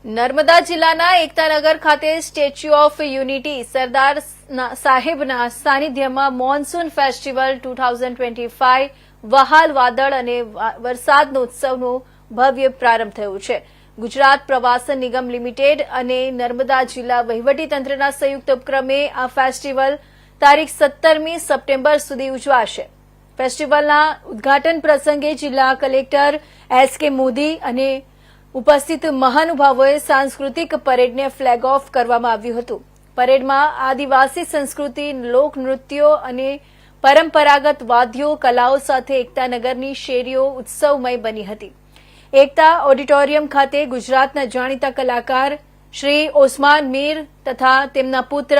નર્મદા જિલ્લાના એકતાનગર ખાતે statue of unity સરદાર સાહેબના સાનિધ્યમાં મોન્સૂન ફેસ્ટિવલ 2025 વહાલ વાદળ અને વરસાદનો ઉત્સવનો ભવ્ય પ્રારંભ થયો છે। ગુજરાત પ્રવાસન નિગમ લિમિટેડ અને નર્મદા જિલ્લા વહીવટીતંત્રના સંયુક્ત ઉપક્રમે આ ફેસ્ટિવલ તારીખ 17મી સપ્ટેમ્બર સુધી ઉજવાશે। ફેસ્ટિવલના ઉદઘાટન પ્રસંગે જિલ્લા કલેક્ટર એસ.કે. મોદી અને ઉપસ્થિત મહાનુભાવોએ સાંસ્કૃતિક પરેડને ફ્લેગ ઓફ કરવામાં આવ્યું હતું। પરેડમાં આદિવાસી સંસ્કૃતિ, લોકનૃત્યો અને પરંપરાગત વાદ્યો કલાઓ સાથે એકતાનગરની શેરીઓ ઉત્સવમય બની હતી। એકતા ઓડિટોરિયમ ખાતે ગુજરાતના જાણીતા કલાકાર શ્રી ઓસમાન મીર તથા તેમના પુત્ર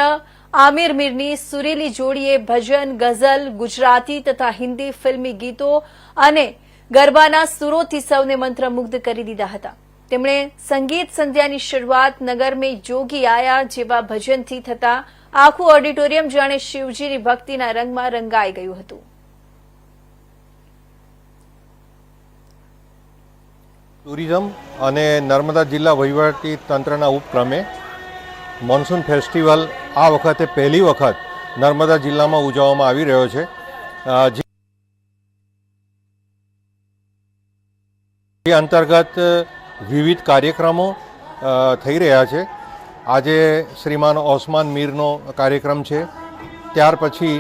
આમિર મીરની સુરીલી જોડીએ ભજન, ગઝલ, ગુજરાતી તથા હિન્દી ફિલ્મી ગીતો અને ગરબાના સુરોથી સૌને મંત્રમુગ્ધ કરી દીધા હતા। તેમણે સંગીત સંધ્યાની શરૂઆત નગર મેં જોગી આયા જેવા ભજનથી થતા આખું ઓડિટોરિયમ જાણે શિવજીની ભક્તિના રંગમાં રંગાઈ ગયું હતું। ટુરિઝમ અને નર્મદા જિલ્લા વહીવટી તંત્રના ઉપક્રમે મોન્સૂન ફેસ્ટિવલ આ વખતે પહેલી વખત નર્મદા જિલ્લામાં ઉજવવામાં આવી રહ્યો છે। જે અંતર્ગત વિવિધ કાર્યક્રમો થઈ રહ્યા છે। આજે શ્રીમાન ઓસમાન મીરનો કાર્યક્રમ છે, ત્યાર પછી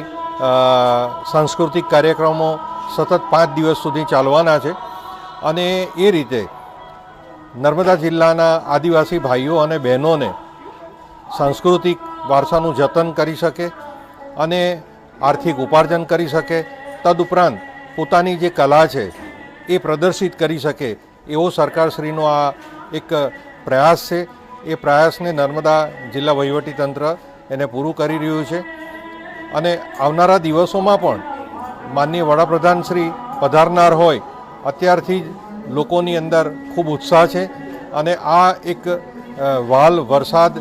સાંસ્કૃતિક કાર્યક્રમો સતત 5 દિવસ સુધી ચાલવાના છે અને એ રીતે નર્મદા જિલ્લાના આદિવાસી ભાઈઓ અને બહેનોને સાંસ્કૃતિક વારસાનું જતન કરી શકે અને આર્થિક ઉપાર્જન કરી શકે, તદુપરાંત પોતાની જે કલા છે એ પ્રદર્શિત કરી શકે એવો સરકારશ્રીનો આ એક પ્રયાસ છે। એ પ્રયાસને નર્મદા જિલ્લા વહીવટીતંત્ર એને પૂરું કરી રહ્યું છે અને આવનારા દિવસોમાં પણ માનનીય વડાપ્રધાન શ્રી પધારનાર હોય અત્યારથી જ લોકોની અંદર ખૂબ ઉત્સાહ છે અને આ એક વહાલ વરસાદ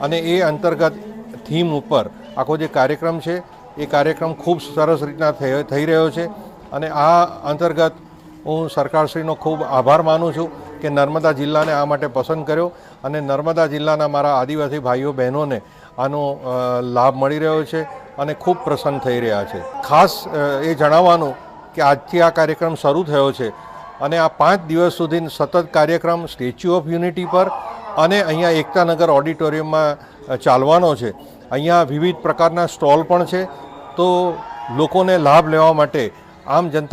અને એ અંતર્ગત થીમ ઉપર આખો જે કાર્યક્રમ છે એ કાર્યક્રમ ખૂબ સરસ રીતના થઈ રહ્યો છે અને આ અંતર્ગત હું સરકારશ્રીનો ખૂબ આભાર માનું છું કે નર્મદા જિલ્લાને આ માટે પસંદ કર્યો અને નર્મદા જિલ્લાના મારા આદિવાસી ભાઈઓ બહેનોને આનો લાભ મળી રહ્યો છે અને ખૂબ પ્રસન્ન થઈ રહ્યા છે। ખાસ એ જણાવવાનું કે આજથી આ કાર્યક્રમ શરૂ થયો છે અને આ 5 દિવસ સુધી સતત કાર્યક્રમ સ્ટેચ્યુ ઓફ યુનિટી પર અને અહીંયા એકતાનગર ઓડિટોરિયમમાં ચાલવાનો છે। અહીંયા વિવિધ પ્રકારના સ્ટોલ પણ છે, તો લોકોને લાભ લેવા માટે આમ જનતા